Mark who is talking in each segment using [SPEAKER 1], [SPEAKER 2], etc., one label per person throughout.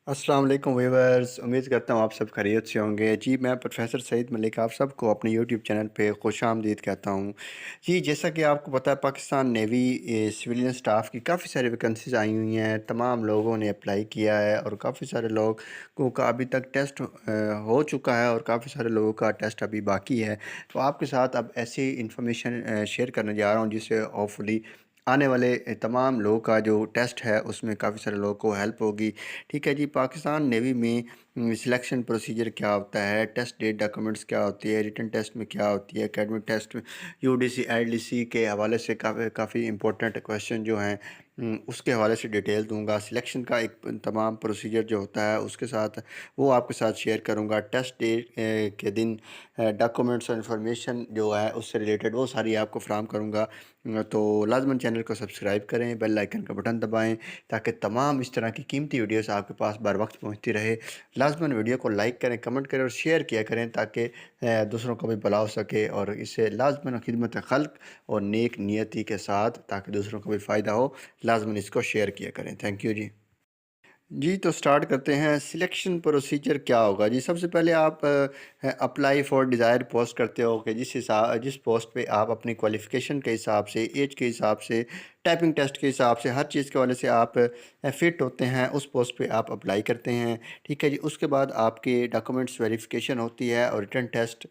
[SPEAKER 1] अस्सलाम वालेकुम व्यूअर्स। उम्मीद करता हूँ आप सब खैरियत से होंगे। जी, मैं प्रोफ़ेसर सईद मलिक आप सबको अपने यूट्यूब चैनल पे खुशामदीद कहता हूँ। जी, जैसा कि आपको पता है पाकिस्तान नेवी सिविलियन स्टाफ़ की काफ़ी सारी वैकेंसीज़ आई हुई हैं। तमाम लोगों ने अप्लाई किया है और काफ़ी सारे लोगों का अभी तक टेस्ट हो चुका है और काफ़ी सारे लोगों का टेस्ट अभी बाकी है। तो आपके साथ अब ऐसी इन्फॉर्मेशन शेयर करने जा रहा हूँ जिससे होपफुली आने वाले तमाम लोगों का जो टेस्ट है उसमें काफ़ी सारे लोगों को हेल्प होगी। ठीक है जी, पाकिस्तान नेवी में सिलेक्शन प्रोसीजर क्या होता है, टेस्ट डेट डॉक्यूमेंट्स क्या होती है, रिटन टेस्ट में क्या होती है, एकेडमिक टेस्ट यूडीसी एलडीसी के हवाले से काफ़ी काफ़ी इंपॉर्टेंट क्वेश्चन जो हैं उसके हवाले से डिटेल दूंगा। सिलेक्शन का एक तमाम प्रोसीजर जो होता है उसके साथ वो आपके साथ शेयर करूंगा। टेस्ट डेट के दिन डॉक्यूमेंट्स और इन्फॉर्मेशन जो है उससे रिलेटेड वो सारी आपको फ्राहम करूंगा। तो लाजमन चैनल को सब्सक्राइब करें, बेल आइकन का बटन दबाएं ताकि तमाम इस तरह की कीमती वीडियोस आपके पास बर वक्त पहुंचती रहे। लाजमन वीडियो को लाइक करें, कमेंट करें और शेयर किया करें ताकि दूसरों को भी भला हो सके और इससे लाजमन खिदमत खल्क और नेक नियति के साथ ताकि दूसरों को भी फ़ायदा हो, लाजमन इसको शेयर किया करें। थैंक यू जी। जी, तो स्टार्ट करते हैं। सिलेक्शन प्रोसीजर क्या होगा जी? सबसे पहले आप अप्लाई फॉर डिज़ायर पोस्ट करते हो कि जिस पोस्ट पे आप अपनी क्वालिफ़िकेशन के हिसाब से, एज के हिसाब से, टाइपिंग टेस्ट के हिसाब से, हर चीज़ के वाले से आप फ़िट होते हैं, उस पोस्ट पे आप अप्लाई करते हैं। ठीक है जी। उसके बाद आपके डॉक्यूमेंट्स वेरिफ़िकेशन होती है और रिटन टेस्ट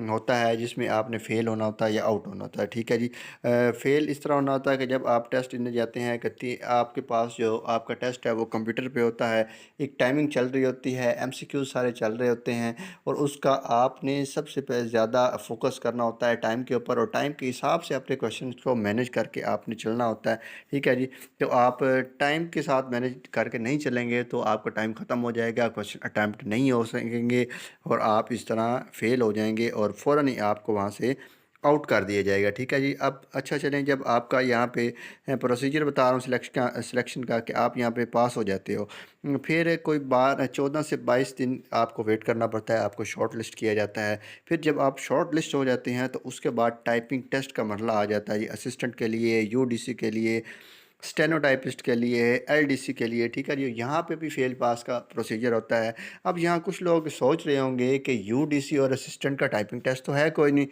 [SPEAKER 1] होता है जिसमें आपने फ़ेल होना होता है या आउट होना होता है। ठीक है जी। फ़ेल इस तरह होना होता है कि जब आप टेस्ट देने जाते हैं कती आपके पास जो आपका टेस्ट है वो कंप्यूटर पे होता है, एक टाइमिंग चल रही होती है, एमसीक्यू सारे चल रहे होते हैं और उसका आपने सबसे ज़्यादा फोकस करना होता है टाइम के ऊपर और टाइम के हिसाब से अपने क्वेश्चन को मैनेज करके आपने चलना होता है। ठीक है जी। तो आप टाइम के साथ मैनेज करके नहीं चलेंगे तो आपका टाइम ख़त्म हो जाएगा, क्वेश्चन अटैम्प्ट नहीं हो सकेंगे और आप इस तरह फ़ेल हो जाएंगे और फ़ौरन ही आपको वहाँ से आउट कर दिया जाएगा। ठीक है जी। अब अच्छा चलें, जब आपका यहाँ पे प्रोसीजर बता रहा हूँ सिलेक्शन का कि आप यहाँ पे पास हो जाते हो, फिर कोई 14 से 22 दिन आपको वेट करना पड़ता है, आपको शॉर्ट लिस्ट किया जाता है। फिर जब आप शॉर्ट लिस्ट हो जाते हैं तो उसके बाद टाइपिंग टेस्ट का मरला आ जाता है जी, असिस्टेंट के लिए, यूडीसी के लिए, स्टेनोटाइपिस्ट के लिए, एलडीसी के लिए। ठीक है जी। यहाँ पे भी फेल पास का प्रोसीजर होता है। अब यहाँ कुछ लोग सोच रहे होंगे कि यूडीसी और असिस्टेंट का टाइपिंग टेस्ट तो है कोई नहीं,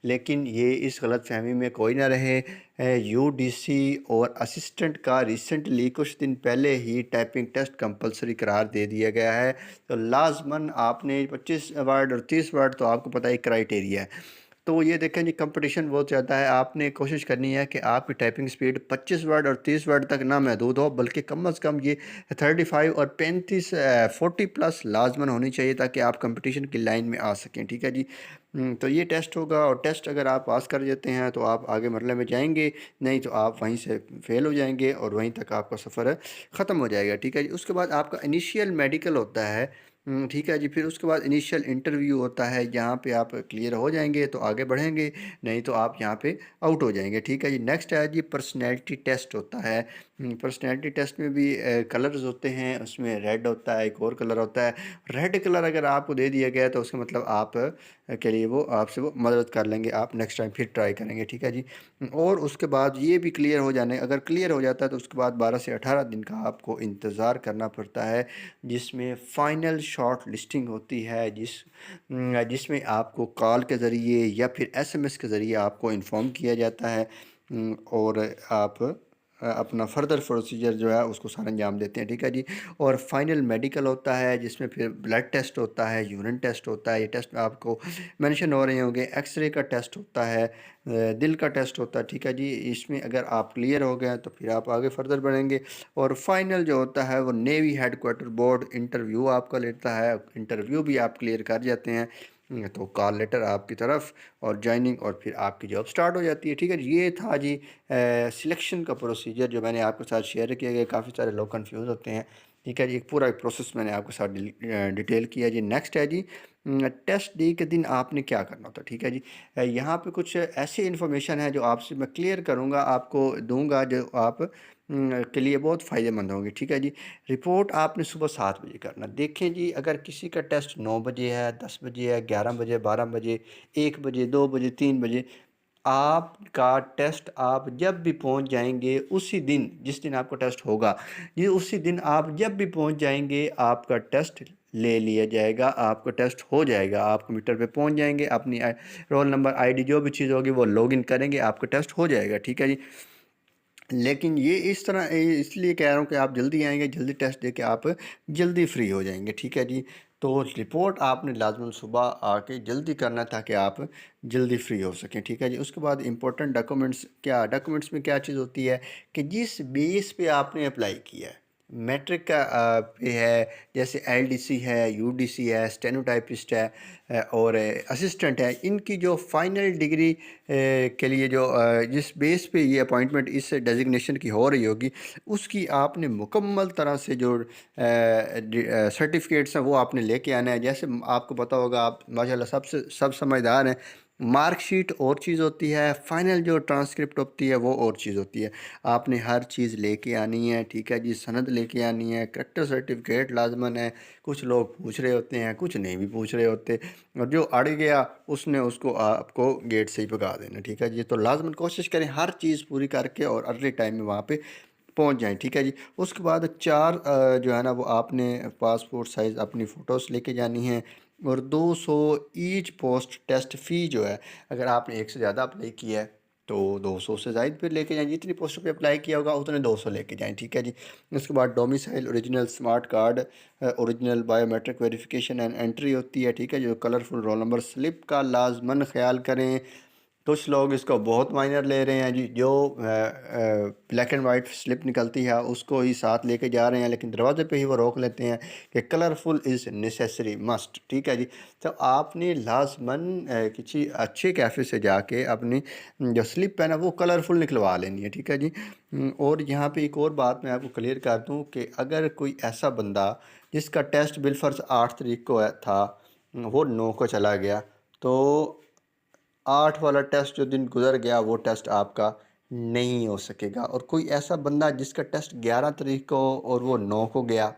[SPEAKER 1] लेकिन ये इस गलतफहमी में कोई ना रहे। यूडीसी और असिस्टेंट का रिसेंटली कुछ दिन पहले ही टाइपिंग टेस्ट कंपलसरी करार दे दिया गया है। तो लाजमन आपने 25 वर्ड और 30 वर्ड तो आपको पता है क्राइटेरिया है। तो ये देखें जी, कंपटीशन बहुत ज़्यादा है। आपने कोशिश करनी है कि आपकी टाइपिंग स्पीड 25 वर्ड और 30 वर्ड तक ना महदूद हो, बल्कि कम अज़ कम ये 35 और 35 40 प्लस लाजमन होनी चाहिए ताकि आप कंपटीशन की लाइन में आ सकें। ठीक है जी। तो ये टेस्ट होगा और टेस्ट अगर आप पास कर जाते हैं तो आप आगे मरले में जाएंगे, नहीं तो आप वहीं से फेल हो जाएंगे और वहीं तक आपका सफ़र ख़त्म हो जाएगा। ठीक है जी। उसके बाद आपका इनिशियल मेडिकल होता है। ठीक है जी। फिर उसके बाद इनिशियल इंटरव्यू होता है, यहाँ पे आप क्लियर हो जाएंगे तो आगे बढ़ेंगे, नहीं तो आप यहाँ पे आउट हो जाएंगे। ठीक है जी। नेक्स्ट है जी पर्सनैलिटी टेस्ट होता है। पर्सनैलिटी टेस्ट में भी कलर्स होते हैं, उसमें रेड होता है, एक और कलर होता है। रेड कलर अगर आपको दे दिया गया तो उसका मतलब आप के लिए वो आपसे वो मदद कर लेंगे, आप नेक्स्ट टाइम फिर ट्राई करेंगे। ठीक है जी। और उसके बाद ये भी क्लियर हो जाने, अगर क्लियर हो जाता है तो उसके बाद 12 से 18 दिन का आपको इंतज़ार करना पड़ता है, जिसमें फ़ाइनल शॉर्ट लिस्टिंग होती है, जिसमें आपको कॉल के ज़रिए या फिर एसएमएस के ज़रिए आपको इन्फॉर्म किया जाता है। और आप अपना फर्दर प्रोसीजर जो है उसको सर अंजाम देते हैं। ठीक है जी। और फाइनल मेडिकल होता है जिसमें फिर ब्लड टेस्ट होता है, यूरिन टेस्ट होता है, ये टेस्ट आपको मेंशन हो रहे होंगे, एक्सरे का टेस्ट होता है, दिल का टेस्ट होता है। ठीक है जी। इसमें अगर आप क्लियर हो गए तो फिर आप आगे फर्दर बढ़ेंगे और फाइनल जो होता है वो नेवी हेडक्वार्टर बोर्ड इंटरव्यू आपका लेता है। इंटरव्यू भी आप क्लियर कर जाते हैं तो कॉल लेटर आपकी तरफ और ज्वाइनिंग और फिर आपकी जॉब स्टार्ट हो जाती है। ठीक है जी। ये था जी सिलेक्शन का प्रोसीजर जो मैंने आपके साथ शेयर किया गया। काफ़ी सारे लोग कंफ्यूज होते हैं। ठीक है जी। एक पूरा एक प्रोसेस मैंने आपके साथ डिटेल किया जी। नेक्स्ट है जी टेस्ट डे के दिन आपने क्या करना होता है। ठीक है जी। यहाँ पे कुछ ऐसी इन्फॉर्मेशन है जो आपसे मैं क्लियर करूँगा, आपको दूंगा, जो आप के लिए बहुत फ़ायदेमंद होंगी। ठीक है जी। रिपोर्ट आपने सुबह 7 बजे करना। देखें जी, अगर किसी का टेस्ट 9 बजे है, 10 बजे है, 11 बजे, 12 बजे, 1 बजे, 2 बजे, 3 बजे, आपका टेस्ट आप जब भी पहुंच जाएंगे उसी दिन, जिस दिन आपका टेस्ट होगा, ये उसी दिन आप जब भी पहुंच जाएंगे आपका टेस्ट ले लिया जाएगा, आपका टेस्ट हो जाएगा। आप कंप्यूटर पे पहुंच जाएंगे, अपनी रोल नंबर, आईडी, जो भी चीज़ होगी वो लॉगिन करेंगे, आपका टेस्ट हो जाएगा। ठीक है जी। लेकिन ये इस तरह इसलिए कह रहा हूँ कि आप जल्दी आएंगे, जल्दी टेस्ट दे के आप जल्दी फ्री हो जाएंगे। ठीक है जी। तो रिपोर्ट आपने लाजमन सुबह आके जल्दी करना था कि आप जल्दी फ्री हो सकें। ठीक है जी। उसके बाद इंपॉर्टेंट डॉक्यूमेंट्स, क्या डॉक्यूमेंट्स में क्या चीज़ होती है कि जिस बेस पे आपने अप्लाई किया है, मैट्रिक का पे है, जैसे एलडीसी है, यूडीसी है, स्टेनोटाइपिस्ट है, और असिस्टेंट है, इनकी जो फाइनल डिग्री के लिए जो जिस बेस पे ये अपॉइंटमेंट इस डेजिग्नेशन की हो रही होगी, उसकी आपने मुकम्मल तरह से जो सर्टिफिकेट्स हैं वो आपने लेके आना है। जैसे आपको पता होगा, आप माशाल्लाह सब समझदार हैं, मार्कशीट और चीज़ होती है, फाइनल जो ट्रांसक्रिप्ट होती है वो और चीज़ होती है। आपने हर चीज़ लेके आनी है। ठीक है जी। सनद लेके आनी है, करेक्टर सर्टिफिकेट लाजमन है। कुछ लोग पूछ रहे होते हैं, कुछ नहीं भी पूछ रहे होते, और जो अड़ गया उसने उसको आपको गेट से ही भगा देना। ठीक है जी। तो लाजमन कोशिश करें हर चीज़ पूरी करके और अर्ली टाइम में वहाँ पे पहुँच जाएं। ठीक है जी। उसके बाद 4 जो है ना वो आपने पासपोर्ट साइज़ अपनी फ़ोटोज़ लेके जानी है, और 200 ईच पोस्ट टेस्ट फ़ी जो है, अगर आपने एक से ज़्यादा अप्लाई किया है तो 200 से ज़ायद फिर लेके जाएँ, जितनी पोस्टों पे अप्लाई किया होगा उतने 200 लेके जाएँ। ठीक है जी। उसके बाद domicile, original smart card, original biometric verification and entry होती है। ठीक है। जो कलरफुल रोल नंबर स्लिप का लाजमन ख्याल करें। कुछ लोग इसको बहुत माइनर ले रहे हैं जी, जो ब्लैक एंड वाइट स्लिप निकलती है उसको ही साथ लेके जा रहे हैं, लेकिन दरवाजे पे ही वो रोक लेते हैं कि कलरफुल इज़ नेसेसरी मस्ट। ठीक है जी। तो आपने लाजमन किसी अच्छे कैफ़े से जाके अपनी जो स्लिप है ना वो कलरफुल निकलवा लेनी है। ठीक है जी। और यहाँ पे एक और बात मैं आपको क्लियर कर दूँ कि अगर कोई ऐसा बंदा जिसका टेस्ट बिलफर्ज 8 तारीख को था, वो 9 को चला गया, तो 8 वाला टेस्ट जो दिन गुजर गया वो टेस्ट आपका नहीं हो सकेगा। और कोई ऐसा बंदा जिसका टेस्ट 11 तारीख को और वो 9 को गया,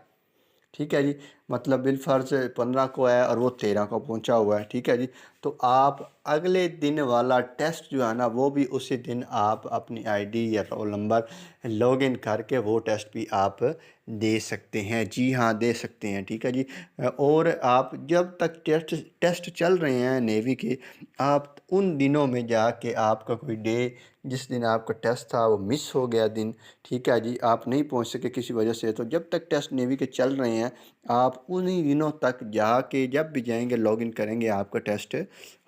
[SPEAKER 1] ठीक है जी, मतलब बिलफर्ज 15 को है और वो 13 को पहुंचा हुआ है। ठीक है जी। तो आप अगले दिन वाला टेस्ट जो है ना वो भी उसी दिन आप अपनी आईडी या रोल नंबर लॉगिन करके वो टेस्ट भी आप दे सकते हैं। जी हाँ, दे सकते हैं। ठीक है जी। और आप जब तक टेस्ट चल रहे हैं नेवी के, आप उन दिनों में जाके आपका कोई डे जिस दिन आपका टेस्ट था वो मिस हो गया दिन, ठीक है जी, आप नहीं पहुंच सके किसी वजह से, तो जब तक टेस्ट नेवी के चल रहे हैं आप उन्हीं दिनों तक जाके जब भी जाएंगे लॉगिन करेंगे आपका टेस्ट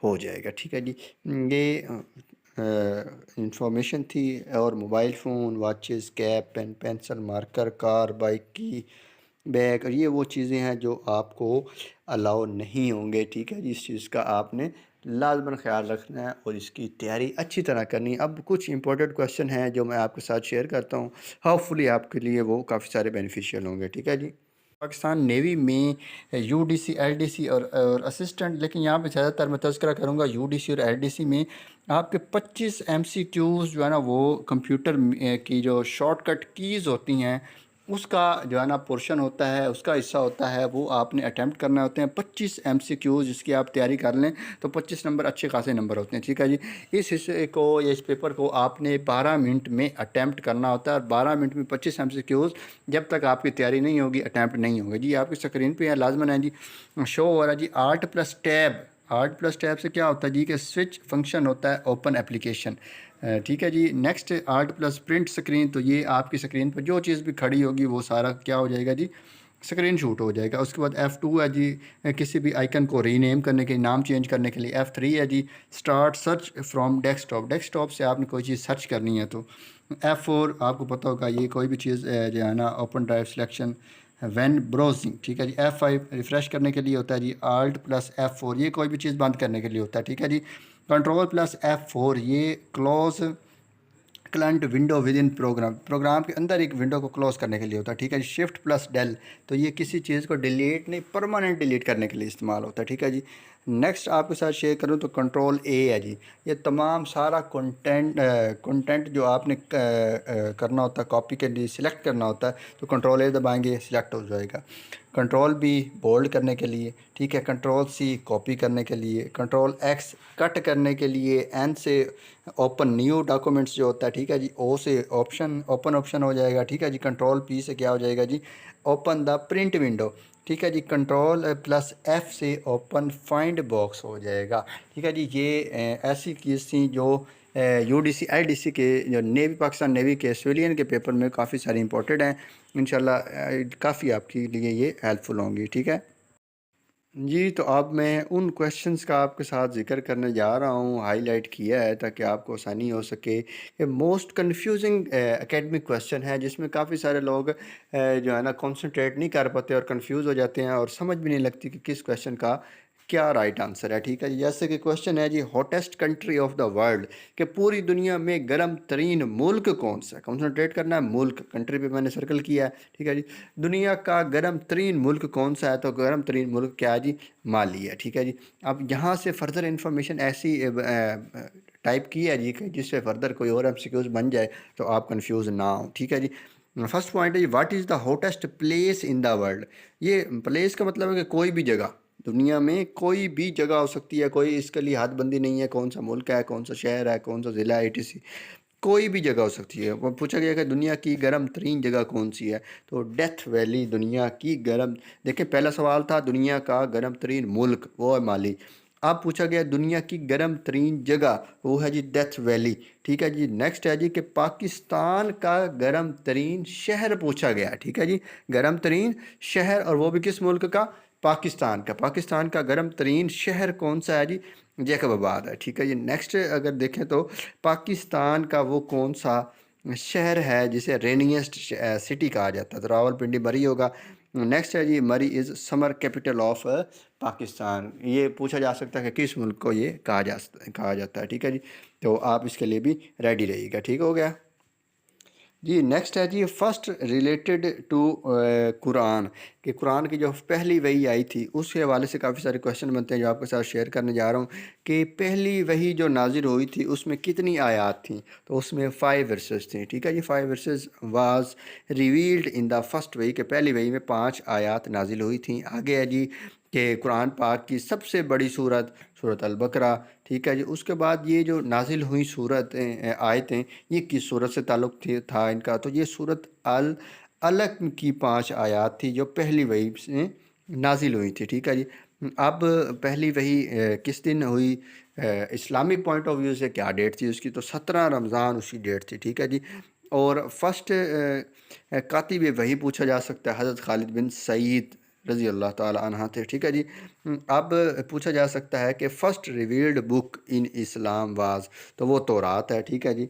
[SPEAKER 1] हो जाएगा। ठीक है जी। ये इंफॉर्मेशन थी। और mobile phone, watches, cap, pen, pencil, marker, car, bike की, बैग, और ये वो चीज़ें हैं जो आपको अलाउ नहीं होंगे। ठीक है जी। इस चीज़ का आपने लाजमन ख्याल रखना है और इसकी तैयारी अच्छी तरह करनी है। अब कुछ इंपॉर्टेंट क्वेश्चन हैं जो मैं आपके साथ शेयर करता हूँ, होपफुली आपके लिए वो काफ़ी सारे बेनिफिशियल होंगे। ठीक है जी। पाकिस्तान नेवी में यूडीसी, एलडीसी और असिस्टेंट, लेकिन यहाँ पे ज़्यादातर मैं तज़किरा करूँगा यूडीसी और एलडीसी में। आपके 25 एमसीक्यूज़ जो है ना वो कंप्यूटर की जो शॉर्टकट कीज़ होती हैं उसका जो है ना पोर्शन होता है, उसका हिस्सा होता है, वो आपने अटैम्प्ट करना होते हैं। 25 एमसीक्यूज़ जिसकी आप तैयारी कर लें तो 25 नंबर अच्छे खासे नंबर होते हैं। ठीक है जी। इस हिस्से को या इस पेपर को आपने 12 मिनट में अटैम्प्ट करना होता है, और 12 मिनट में 25 एमसीक्यूज़ जब तक आपकी तैयारी नहीं होगी अटैम्प्ट नहीं होगा जी। आपकी स्क्रीन पे है, लाजमन है जी, शो हो रहा है जी, alt plus tab. Alt plus tab से क्या होता है जी कि स्विच फंक्शन होता है ओपन एप्लीकेशन। ठीक है जी। Next alt plus print screen, तो ये आपकी स्क्रीन पर जो चीज़ भी खड़ी होगी वो सारा क्या हो जाएगा जी, स्क्रीन शूट हो जाएगा। उसके बाद F2 है जी, किसी भी आइकन को रीनेम करने के लिए, नाम चेंज करने के लिए। F3 है जी, start search from desktop, desktop से आपने कोई चीज़ सर्च करनी है तो। F4 आपको पता होगा, ये कोई भी चीज़ जो है ना open drive selection when browsing. ठीक है जी। F5 रिफ़्रेश करने के लिए होता है जी। Alt प्लस F4 ये कोई भी चीज़ बंद करने के लिए होता है। ठीक है जी। कंट्रोल प्लस F4 ये close client window within program, program के अंदर एक विंडो को क्लोज करने के लिए होता है। ठीक है जी। शिफ्ट प्लस डेल, तो ये किसी चीज़ को डिलीट नहीं, परमानेंट डिलीट करने के लिए इस्तेमाल होता है। ठीक है जी। नेक्स्ट आपके साथ शेयर करूँ तो कंट्रोल ए है जी। ये तमाम सारा कंटेंट जो आपने करना होता है, कॉपी के लिए सिलेक्ट करना होता है, तो कंट्रोल ए दबाएंगे, सिलेक्ट हो जाएगा। कंट्रोल बी बोल्ड करने के लिए, ठीक है। कंट्रोल सी कॉपी करने के लिए। कंट्रोल एक्स कट करने के लिए। एन से ओपन न्यू डॉक्यूमेंट्स जो होता है, ठीक है जी। ओ से ऑप्शन ओपन ऑप्शन हो जाएगा, ठीक है जी। कंट्रोल पी से क्या हो जाएगा जी, ओपन द प्रिंट विंडो, ठीक है जी। कंट्रोल प्लस एफ़ से ओपन फाइंड बॉक्स हो जाएगा, ठीक है जी। ये ऐसी चीज़ थी जो यूडीसी आईडीसी के जो नेवी, पाकिस्तान नेवी के सिविलियन के पेपर में काफ़ी सारी इंपॉर्टेंट हैं। इंशाल्लाह काफ़ी आपके लिए ये हेल्पफुल होंगी, ठीक है जी। तो अब मैं उन क्वेश्चंस का आपके साथ ज़िक्र करने जा रहा हूँ, हाईलाइट किया है ताकि आपको आसानी हो सके। कि मोस्ट कंफ्यूजिंग एकेडमिक क्वेश्चन है, जिसमें काफ़ी सारे लोग जो है ना कंसंट्रेट नहीं कर पाते और कंफ्यूज हो जाते हैं और समझ भी नहीं लगती कि किस क्वेश्चन का क्या राइट आंसर है, ठीक है जी। जैसे कि क्वेश्चन है जी, hottest country of the world, कि पूरी दुनिया में गर्म तरीन मुल्क कौन सा है। कंसंट्रेट करना है, मुल्क, कंट्री पे मैंने सर्कल किया है, ठीक है जी। दुनिया का गर्म तरीन मुल्क कौन सा है, तो गर्म तरीन मुल्क क्या है जी, माली है, ठीक है जी। अब यहाँ से फर्दर इंफॉर्मेशन ऐसी टाइप की है जी कि जिससे फर्दर कोई और एमसीक्यूज बन जाए तो आप कंफ्यूज ना हो, ठीक है जी। फर्स्ट पॉइंट है जी, what is the hottest place in the world. ये प्लेस का मतलब है कि कोई भी जगह, दुनिया में कोई भी जगह हो सकती है, कोई इसके लिए हदबंदी नहीं है, कौन सा मुल्क है, कौन सा शहर है, कौन सा ज़िला है, etc। कोई भी जगह हो सकती है। वो पूछा गया कि दुनिया की गर्म तरीन जगह कौन सी है, तो डेथ वैली दुनिया की गर्म। देखिए पहला सवाल था दुनिया का गर्म तरीन मुल्क, वो है माली। अब पूछा गया दुनिया की गर्म तरीन जगह, वो है जी डेथ वैली, ठीक है जी। नेक्स्ट है जी कि पाकिस्तान का गर्म तरीन शहर पूछा गया, ठीक है जी। गर्म तरीन शहर, और वो भी किस मुल्क का, पाकिस्तान का। पाकिस्तान का गर्म तरीन शहर कौन सा है जी, जैकबाबाद है, ठीक है जी। नेक्स्ट अगर देखें तो पाकिस्तान का वो कौन सा शहर है जिसे रेनियस्ट सिटी कहा जाता है, तो रावलपिंडी मरी होगा। नेक्स्ट है जी, मरी is summer capital of Pakistan. ये पूछा जा सकता है कि किस मुल्क को ये कहा जाता है, ठीक है जी। तो आप इसके लिए भी रेडी रहिएगा, ठीक हो गया जी। नेक्स्ट है जी, फर्स्ट रिलेटेड टू कुरान, कि कुरान की जो पहली वही आई थी उसके हवाले से काफ़ी सारे क्वेश्चन बनते हैं जो आपके साथ शेयर करने जा रहा हूँ। कि पहली वही जो नाजिल हुई थी उसमें कितनी आयात थी, तो उसमें 5 वर्सेस थी, ठीक है जी। 5 versus was revealed in the first वही, के पहली वही में 5 आयात नाजिल हुई थी। आगे है जी कि कुरान पाक की सबसे बड़ी सूरत सूरत अल बकरा, ठीक है जी। उसके बाद ये जो नाजिल हुई सूरतें आयतें, ये किस सूरत से ताल्लुक़ था इनका, तो ये सूरत अल अलक की 5 आयात थी जो पहली वही से नाजिल हुई थी, ठीक है जी। अब पहली वही किस दिन हुई, इस्लामिक पॉइंट ऑफ व्यू से क्या डेट थी उसकी, तो 17 रमज़ान उसकी डेट थी, ठीक है जी। और फर्स्ट कातिब वही पूछा जा सकता है, हज़रत खालिद बिन सईद रज़ी अल्लाह ताला अन्हा थे, ठीक है जी। अब पूछा जा सकता है कि first revealed book in Islam was, तो वो तौरात है, ठीक है जी।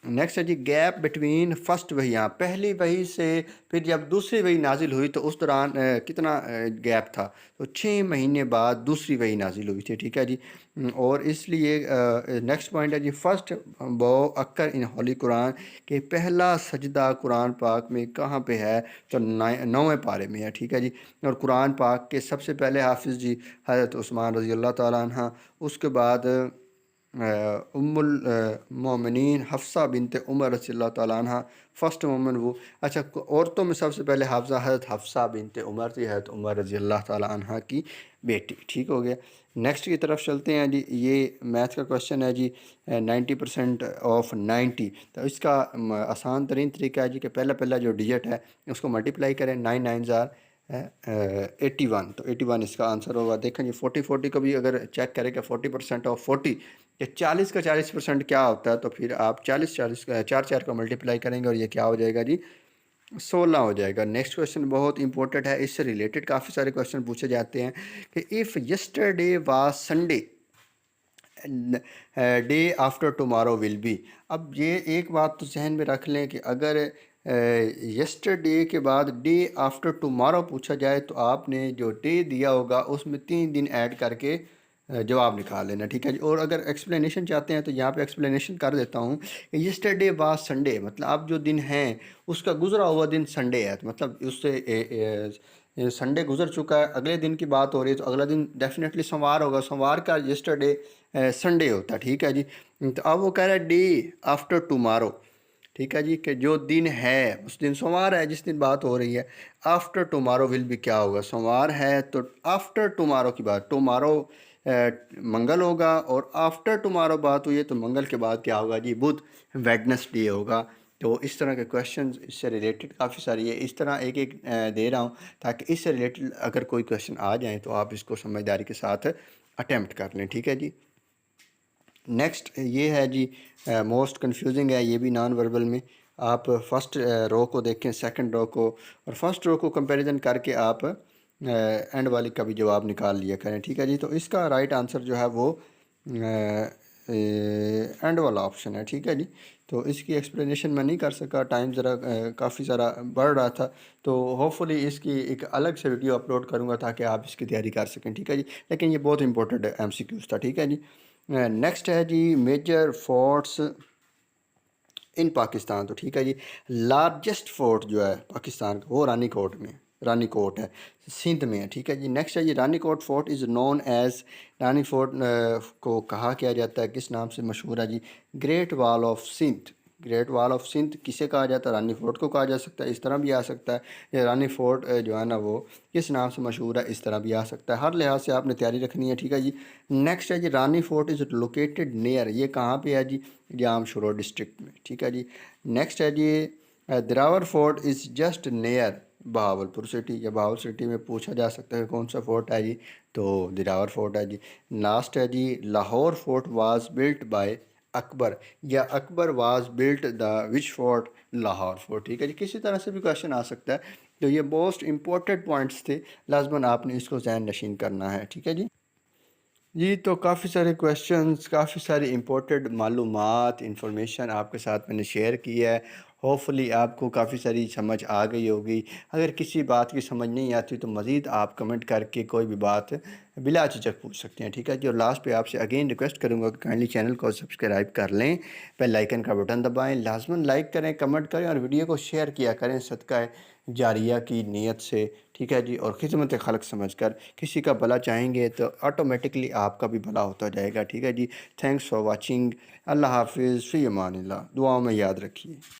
[SPEAKER 1] नेक्स्ट है जी, गैप बिटवीन फर्स्ट वही, यहाँ पहली वही से फिर जब दूसरी वही नाजिल हुई तो उस दौरान कितना गैप था, तो 6 महीने बाद दूसरी वही नाजिल हुई थी, ठीक है जी। और इसलिए नेक्स्ट पॉइंट है जी, फर्स्ट बो अक्कर इन होली कुरान, के पहला सजदा कुरान पाक में कहाँ पे है, तो 9वें पारे में है, ठीक है जी। और कुरान पाक के सबसे पहले हाफिज़ जी हज़रत उस्मान रज़ी अल्लाह ताला अन्हा, उसके बाद उम्मुल मोमिनीन हफ्सा बिनते उमर रज़ी अल्लाह ताला अन्हा, फ़र्स्ट मोमिन वो। अच्छा, औरतों में सबसे पहले हाफजा हज़रत हफ्सा बिनते उमर थी, हज़रत उमर रज़ी अल्लाह ताला अन्हा की बेटी, ठीक हो गया। नेक्स्ट की तरफ चलते हैं जी। ये मैथ का क्वेश्चन है जी, 90% ऑफ 90, तो इसका आसान तरीन तरीका है जी कि पहला पहला जो डिजिट है उसको मल्टीप्लाई करें, 9 9 ज़ार 81, तो 81 इसका आंसर होगा। देखें जी 40 40 को भी अगर चेक करें कि 40% ऑफ 40, कि 40 का 40% क्या होता है, तो फिर आप 40 40 चार चार का मल्टीप्लाई करेंगे और ये क्या हो जाएगा जी, 16 हो जाएगा। नेक्स्ट क्वेश्चन बहुत इंपॉर्टेंट है, इससे रिलेटेड काफ़ी सारे क्वेश्चन पूछे जाते हैं कि if yesterday was Sunday day after tomorrow will be. अब ये एक बात तो जहन में रख लें कि अगर यस्टरडे के बाद डे आफ्टर टुमारो पूछा जाए तो आपने जो डे दिया होगा उसमें 3 दिन ऐड करके जवाब निकाल लेना, ठीक है जी। और अगर एक्सप्लेनेशन चाहते हैं तो यहाँ पे एक्सप्लेनेशन कर देता हूँ। यस्टरडे वाज संडे, मतलब अब जो दिन है उसका गुजरा हुआ दिन संडे है, तो मतलब उससे संडे गुजर चुका है, अगले दिन की बात हो रही है तो अगला दिन डेफिनेटली सोमवार होगा। सोमवार का यस्टरडे संडे होता है, ठीक है जी। तो अब वो कह रहा है डे आफ्टर टुमारो, ठीक है जी, कि जो दिन है उस दिन सोमवार है जिस दिन बात हो रही है। आफ्टर टुमारो विल भी क्या होगा, सोमवार है तो आफ्टर टुमारो की बात, टुमारो मंगल होगा, और आफ्टर टुमारो बात हुई है तो मंगल के बाद क्या होगा जी, बुध, वेडनेसडे होगा। तो इस तरह के क्वेश्चन इससे रिलेटेड काफ़ी सारी है, इस तरह एक एक दे रहा हूँ ताकि इससे रिलेटेड अगर कोई क्वेश्चन आ जाए तो आप इसको समझदारी के साथ अटैम्प्ट कर लें, ठीक है जी। नेक्स्ट ये है जी, मोस्ट कंफ्यूजिंग है ये भी नॉन वर्बल में। आप फर्स्ट रो को देखें, सेकंड रो को, और फर्स्ट रो को कंपैरिजन करके आप एंड वाली का भी जवाब निकाल लिया करें, ठीक है जी। तो इसका राइट आंसर जो है वो एंड वाला ऑप्शन है, ठीक है जी। तो इसकी एक्सप्लेनेशन मैं नहीं कर सका, टाइम ज़रा काफ़ी सारा बढ़ रहा था, तो होपफुली इसकी एक अलग से वीडियो अपलोड करूँगा ताकि आप इसकी तैयारी कर सकें, ठीक है जी। लेकिन ये बहुत इंपॉर्टेंट MCQs था, ठीक है जी। नेक्स्ट है जी, मेजर फोर्ट्स इन पाकिस्तान, तो ठीक है जी। लार्जेस्ट फोर्ट जो है पाकिस्तान का वो रानीकोट में, रानीकोट है, सिंध में है, ठीक है जी। नेक्स्ट है जी, Ranikot fort is known as, Rani fort को कहा किया जाता है, किस नाम से मशहूर है जी, great wall of Sindh. Great wall of Sindh किसे कहा जाता है, रानी फोर्ट को कहा जा सकता है, इस तरह भी आ सकता है। या रानी फोर्ट जो है ना वो किस नाम से मशहूर है, इस तरह भी आ सकता है। हर लिहाज से आपने तैयारी रखनी है, ठीक है जी। नेक्स्ट है जी, रानी फोर्ट इज़ लोकेटेड नियर, ये कहाँ पे है जी, जाम शोरो डिस्ट्रिक्ट में, ठीक है जी। नेक्स्ट है जी, Derawar fort is just near Bahawalpur city, या बहावल सिटी में पूछा जा सकता है कौन सा फोर्ट है जी, तो दिरावर फोर्ट है जी। लास्ट है जी, Lahore fort was built by Akbar, या Akbar was built the which fort, Lahore fort, ठीक है जी। किसी तरह से भी क्वेश्चन आ सकता है। तो ये मोस्ट इंपॉर्टेंट पॉइंट्स थे, लाजमन आपने इसको जहन नशीन करना है, ठीक है जी। जी, तो काफ़ी सारे क्वेश्चंस, काफ़ी सारी इम्पोर्टेंट मालूमात, इंफॉर्मेशन आपके साथ मैंने शेयर की है। होपफुली आपको काफ़ी सारी समझ आ गई होगी। अगर किसी बात की समझ नहीं आती तो मज़ीद आप कमेंट करके कोई भी बात बिला झिझक पूछ सकते हैं, ठीक है जी। और लास्ट पे आपसे अगेन रिक्वेस्ट करूँगा कि काइंडली चैनल को सब्सक्राइब कर लें, बेल आइकन का बटन दबाएँ, लाजमन लाइक करें, कमेंट करें और वीडियो को शेयर किया करें सदका जारिया की नीयत से, ठीक है जी। और खिदमत खल्क समझ कर किसी का भला चाहेंगे तो ऑटोमेटिकली आपका भी भला होता जाएगा, ठीक है जी। Thanks for watching. अल्लाह हाफिज़, फ़ी अमानिल्लाह, दुआओं में याद रखिए।